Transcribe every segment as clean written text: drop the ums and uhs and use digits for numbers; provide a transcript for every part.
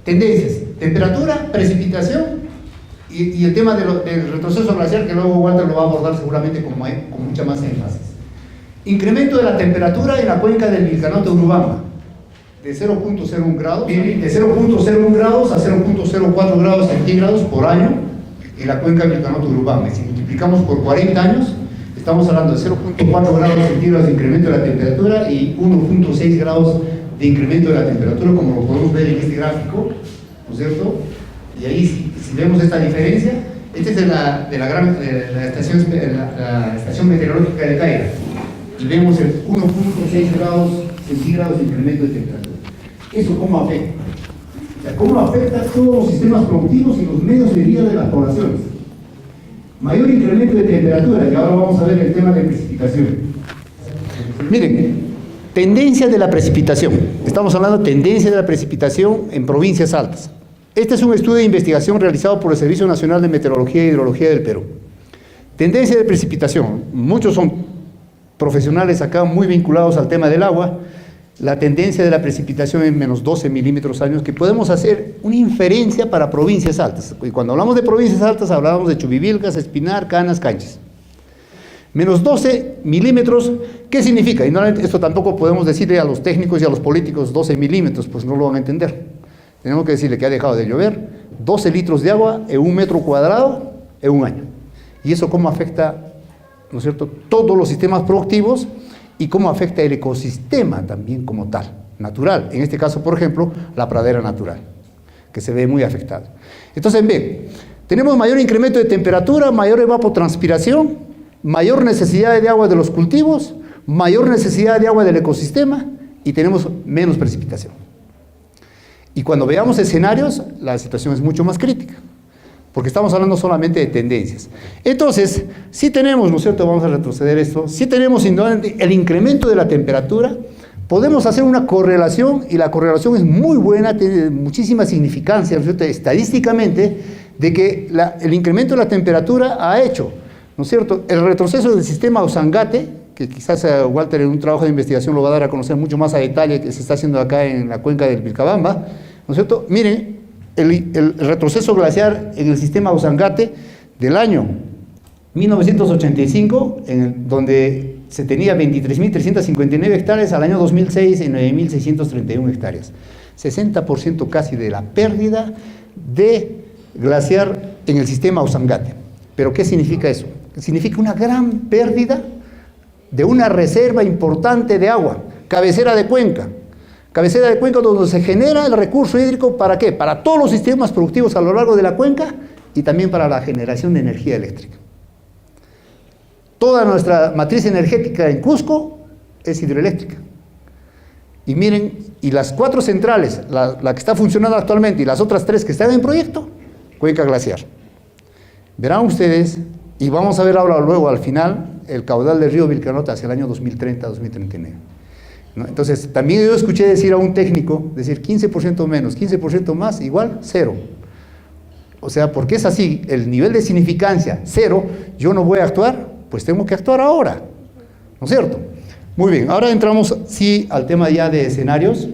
tendencias, temperatura, precipitación y el tema del retroceso glaciar, que luego Walter lo va a abordar seguramente con mucha más énfasis. Incremento de la temperatura en la cuenca del Vilcanota Urubamba, de 0.01 grados, de 0.01 grados a 0.04 grados centígrados por año en la cuenca del Vilcanota Urubamba. Y si multiplicamos por 40 años, estamos hablando de 0.4 grados centígrados de incremento de la temperatura y 1.6 grados de incremento de la temperatura, como lo podemos ver en este gráfico, ¿no es cierto? Y ahí, si vemos esta diferencia, esta es de la estación meteorológica de Caira, y vemos el 1.6 grados centígrados de incremento de temperatura. ¿Eso cómo afecta? O sea, ¿cómo afecta a todos los sistemas productivos y los medios de vida de las poblaciones? Mayor incremento de temperatura, y ahora vamos a ver el tema de precipitación. Miren, tendencia de la precipitación. Estamos hablando de tendencia de la precipitación en provincias altas. Este es un estudio de investigación realizado por el Servicio Nacional de Meteorología e Hidrología del Perú. Tendencia de precipitación. Muchos son profesionales acá muy vinculados al tema del agua. La tendencia de la precipitación es menos 12 milímetros años, que podemos hacer una inferencia para provincias altas. Y cuando hablamos de provincias altas, hablamos de Chubivilcas, Espinar, Canas, Canchis. Menos 12 milímetros, ¿qué significa? Y no, esto tampoco podemos decirle a los técnicos y a los políticos 12 milímetros, pues no lo van a entender. Tenemos que decirle que ha dejado de llover 12 litros de agua en 1 metro cuadrado en un año. Y eso cómo afecta, ¿no es cierto?, todos los sistemas productivos y cómo afecta el ecosistema también como tal, natural. En este caso, por ejemplo, la pradera natural, que se ve muy afectada. Entonces, ve, tenemos mayor incremento de temperatura, mayor evapotranspiración, mayor necesidad de agua de los cultivos, mayor necesidad de agua del ecosistema y tenemos menos precipitación. Y cuando veamos escenarios, la situación es mucho más crítica, porque estamos hablando solamente de tendencias. Entonces, si tenemos, ¿no es cierto?, vamos a retroceder esto, si tenemos indudablemente el incremento de la temperatura, podemos hacer una correlación, y la correlación es muy buena, tiene muchísima significancia, ¿no es cierto?, estadísticamente, de que el incremento de la temperatura ha hecho, ¿no es cierto?, el retroceso del sistema Ozangate, que quizás Walter en un trabajo de investigación lo va a dar a conocer mucho más a detalle, que se está haciendo acá en la cuenca del Vilcabamba, ¿no es cierto? Miren, el retroceso glaciar en el sistema Ozangate del año 1985, donde se tenía 23.359 hectáreas, al año 2006 en 9.631 hectáreas. 60% casi de la pérdida de glaciar en el sistema Ozangate. ¿Pero qué significa eso? Significa una gran pérdida de una reserva importante de agua, cabecera de cuenca donde se genera el recurso hídrico, ¿para qué? Para todos los sistemas productivos a lo largo de la cuenca y también para la generación de energía eléctrica. Toda nuestra matriz energética en Cusco es hidroeléctrica. Y miren, y las 4 centrales, la que está funcionando actualmente y las otras 3 que están en proyecto, cuenca glaciar. Verán ustedes, y vamos a ver ahora luego al final, el caudal del río Vilcanota hacia el año 2030-2039. ¿No? Entonces, también yo escuché decir a un técnico, decir 15% menos, 15% más, igual 0. O sea, porque es así, el nivel de significancia 0, yo no voy a actuar, pues tengo que actuar ahora, ¿no es cierto? Muy bien, ahora entramos, sí, al tema ya de escenarios.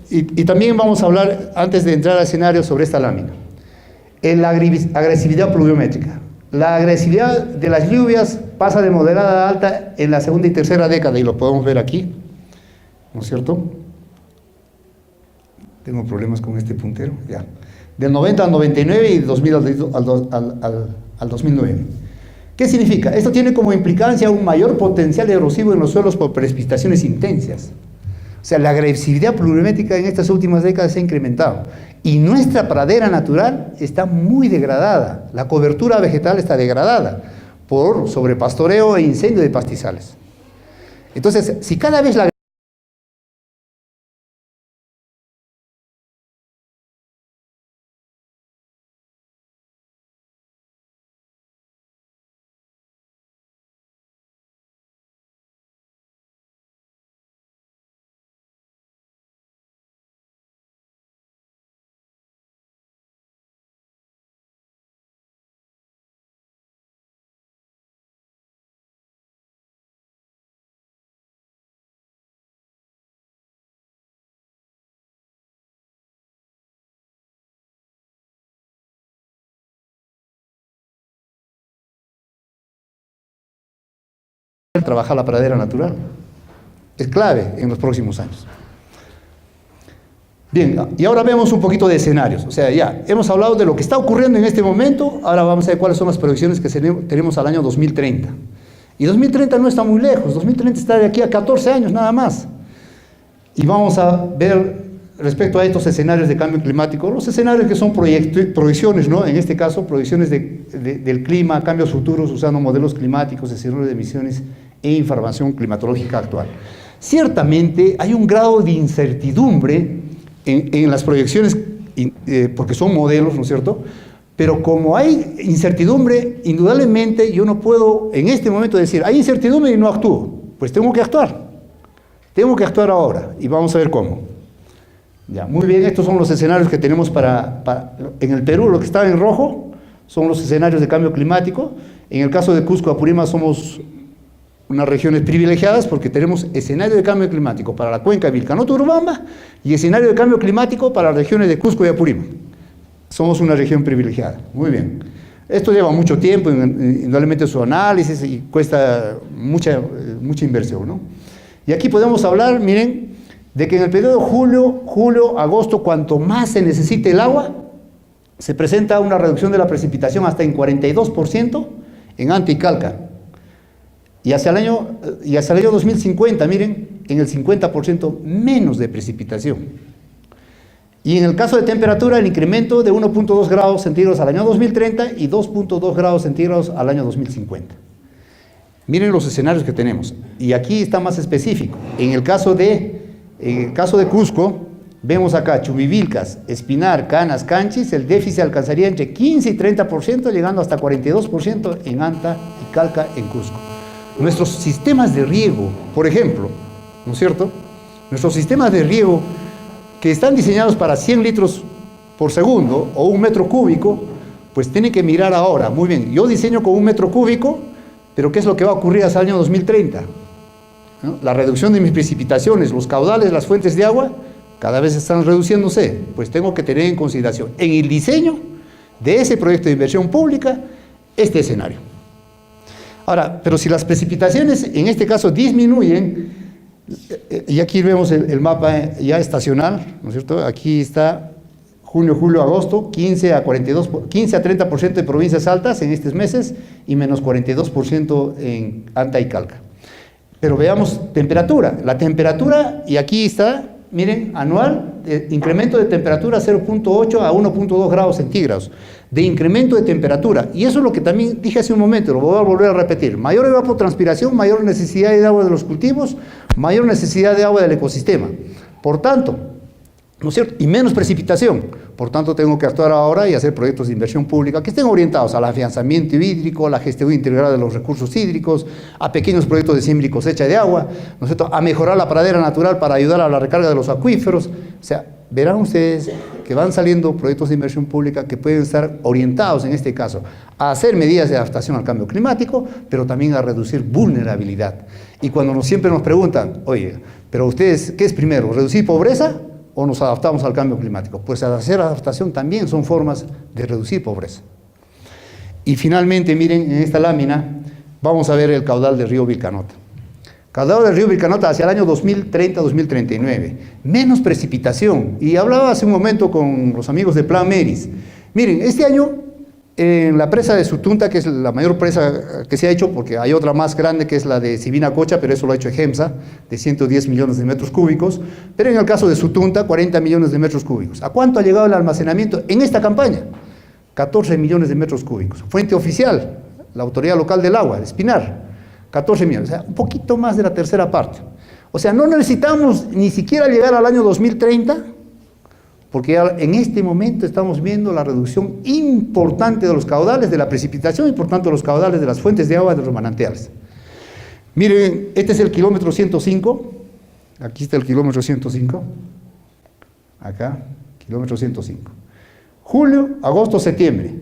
Y también vamos a hablar, antes de entrar a escenarios, sobre esta lámina. En la agresividad pluviométrica. La agresividad de las lluvias pasa de moderada a alta en la segunda y tercera década, y lo podemos ver aquí, ¿no es cierto? Tengo problemas con este puntero, ya. Del 90 al 99 y 2000 al 2009. ¿Qué significa? Esto tiene como implicancia un mayor potencial erosivo en los suelos por precipitaciones intensas. O sea, la agresividad pluviométrica en estas últimas décadas se ha incrementado. Y nuestra pradera natural está muy degradada. La cobertura vegetal está degradada por sobrepastoreo e incendio de pastizales. Entonces, si cada vez la trabajar la pradera natural. Es clave en los próximos años. Bien, y ahora vemos un poquito de escenarios. O sea, ya hemos hablado de lo que está ocurriendo en este momento, ahora vamos a ver cuáles son las proyecciones que tenemos al año 2030. Y 2030 no está muy lejos, 2030 está de aquí a 14 años nada más. Y vamos a ver respecto a estos escenarios de cambio climático, los escenarios que son proyecciones, ¿no? En este caso, proyecciones del clima, cambios futuros usando modelos climáticos, escenarios de emisiones e información climatológica actual. Ciertamente hay un grado de incertidumbre en las proyecciones, porque son modelos, ¿no es cierto? Pero como hay incertidumbre, indudablemente yo no puedo en este momento decir, hay incertidumbre y no actúo. Pues tengo que actuar. Tengo que actuar ahora y vamos a ver cómo. Ya, muy bien, estos son los escenarios que tenemos en el Perú. Lo que está en rojo son los escenarios de cambio climático. En el caso de Cusco, Apurímac somos unas regiones privilegiadas porque tenemos escenario de cambio climático para la cuenca de Vilcanota-Urubamba y escenario de cambio climático para las regiones de Cusco y Apurímac. Somos una región privilegiada. Muy bien. Esto lleva mucho tiempo, indudablemente su análisis, y cuesta mucha inversión, ¿no? Y aquí podemos hablar, miren, de que en el periodo julio, agosto, cuanto más se necesite el agua, se presenta una reducción de la precipitación hasta en 42% en Anta y Calca. Y hacia el año 2050, miren, en el 50% menos de precipitación. Y en el caso de temperatura, el incremento de 1.2 grados centígrados al año 2030 y 2.2 grados centígrados al año 2050. Miren los escenarios que tenemos. Y aquí está más específico. En el caso de Cusco, vemos acá Chumivilcas, Espinar, Canas, Canchis, el déficit alcanzaría entre 15 y 30%, llegando hasta 42% en Anta y Calca en Cusco. Nuestros sistemas de riego, por ejemplo, ¿no es cierto? Nuestros sistemas de riego que están diseñados para 100 litros por segundo o 1 metro cúbico, pues tienen que mirar ahora. Muy bien, yo diseño con 1 metro cúbico, pero ¿qué es lo que va a ocurrir hasta el año 2030? ¿No? La reducción de mis precipitaciones, los caudales, las fuentes de agua, cada vez están reduciéndose. Pues tengo que tener en consideración en el diseño de ese proyecto de inversión pública este escenario. Ahora, pero si las precipitaciones en este caso disminuyen, y aquí vemos el mapa ya estacional, ¿no es cierto? Aquí está junio, julio, agosto, 15 a 30% de provincias altas en estos meses y menos 42% en Anta y Calca. Pero veamos temperatura. La temperatura, y aquí está, miren, anual, incremento de temperatura 0.8 a 1.2 grados centígrados, de incremento de temperatura. Y eso es lo que también dije hace un momento, lo voy a volver a repetir. Mayor evapotranspiración, mayor necesidad de agua de los cultivos, mayor necesidad de agua del ecosistema. Por tanto, ¿no es cierto? Y menos precipitación. Por tanto, tengo que actuar ahora y hacer proyectos de inversión pública que estén orientados al afianzamiento hídrico, a la gestión integrada de los recursos hídricos, a pequeños proyectos de siembra y cosecha de agua, ¿no es cierto? A mejorar la pradera natural para ayudar a la recarga de los acuíferos. O sea, verán ustedes que van saliendo proyectos de inversión pública que pueden estar orientados, en este caso, a hacer medidas de adaptación al cambio climático, pero también a reducir vulnerabilidad. Y cuando siempre nos preguntan, oye, pero ustedes, ¿qué es primero? ¿Reducir pobreza o nos adaptamos al cambio climático? Pues hacer adaptación también son formas de reducir pobreza. Y finalmente, miren, en esta lámina vamos a ver el caudal del río Vilcanota. Caudal del río Vilcanota hacia el año 2030-2039. Menos precipitación. Y hablaba hace un momento con los amigos de Plan Meris. Miren, este año en la presa de Sutunta, que es la mayor presa que se ha hecho, porque hay otra más grande que es la de Sibinacocha, pero eso lo ha hecho EGEMSA, de 110 millones de metros cúbicos, pero en el caso de Sutunta, 40 millones de metros cúbicos. ¿A cuánto ha llegado el almacenamiento en esta campaña? 14 millones de metros cúbicos. Fuente oficial, la Autoridad Local del Agua, de Espinar, 14 millones, o sea, un poquito más de la tercera parte. O sea, no necesitamos ni siquiera llegar al año 2030, porque en este momento estamos viendo la reducción importante de los caudales de la precipitación y por tanto los caudales de las fuentes de agua de los manantiales. Miren, este es el kilómetro 105, aquí está el kilómetro 105, acá, kilómetro 105. Julio, agosto, septiembre,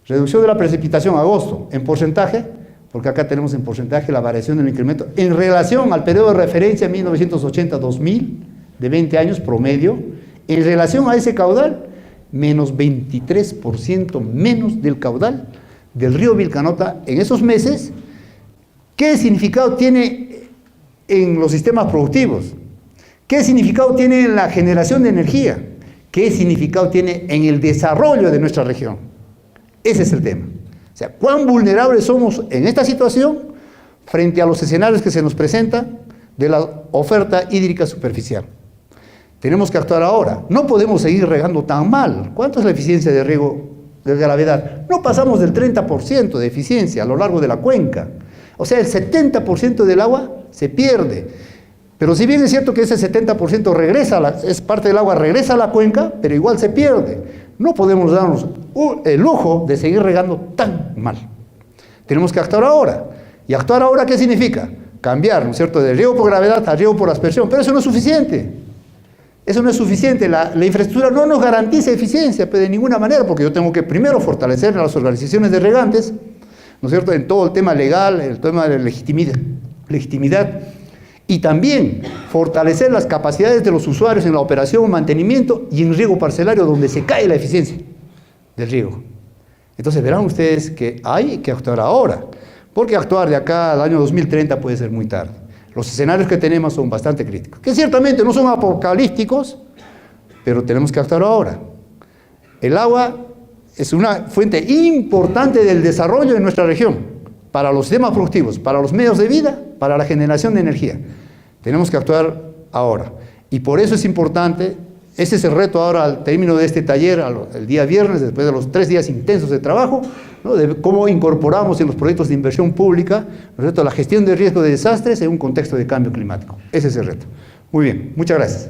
reducción de la precipitación, agosto, en porcentaje, porque acá tenemos en porcentaje la variación del incremento, en relación al periodo de referencia 1980-2000, de 20 años promedio. En relación a ese caudal, menos 23% menos del caudal del río Vilcanota en esos meses ¿Qué significado tiene en los sistemas productivos? ¿Qué significado tiene en la generación de energía? ¿Qué significado tiene en el desarrollo de nuestra región? Ese es el tema. O sea, ¿cuán vulnerables somos en esta situación frente a los escenarios que se nos presentan de la oferta hídrica superficial? Tenemos que actuar ahora. No podemos seguir regando tan mal. ¿Cuánto es la eficiencia de riego de gravedad? No pasamos del 30% de eficiencia a lo largo de la cuenca. O sea, el 70% del agua se pierde. Pero si bien es cierto que ese 70% regresa, es parte del agua, regresa a la cuenca, pero igual se pierde. No podemos darnos el lujo de seguir regando tan mal. Tenemos que actuar ahora. ¿Y actuar ahora qué significa? Cambiar, ¿no es cierto?, de riego por gravedad a riego por aspersión. Pero eso no es suficiente. Eso no es suficiente. La infraestructura no nos garantiza eficiencia, pero de ninguna manera, porque yo tengo que primero fortalecer a las organizaciones de regantes, ¿no es cierto?, en todo el tema legal, el tema de legitimidad, y también fortalecer las capacidades de los usuarios en la operación, mantenimiento y en riego parcelario, donde se cae la eficiencia del riego. Entonces verán ustedes que hay que actuar ahora, porque actuar de acá al año 2030 puede ser muy tarde. Los escenarios que tenemos son bastante críticos, que ciertamente no son apocalípticos, pero tenemos que actuar ahora. El agua es una fuente importante del desarrollo de nuestra región, para los sistemas productivos, para los medios de vida, para la generación de energía. Tenemos que actuar ahora. Y por eso es importante, ese es el reto ahora al término de este taller, el día viernes, después de los 3 días intensos de trabajo, ¿no?, de cómo incorporamos en los proyectos de inversión pública, ¿no es cierto?, la gestión de riesgo de desastres en un contexto de cambio climático. Ese es el reto. Muy bien, muchas gracias.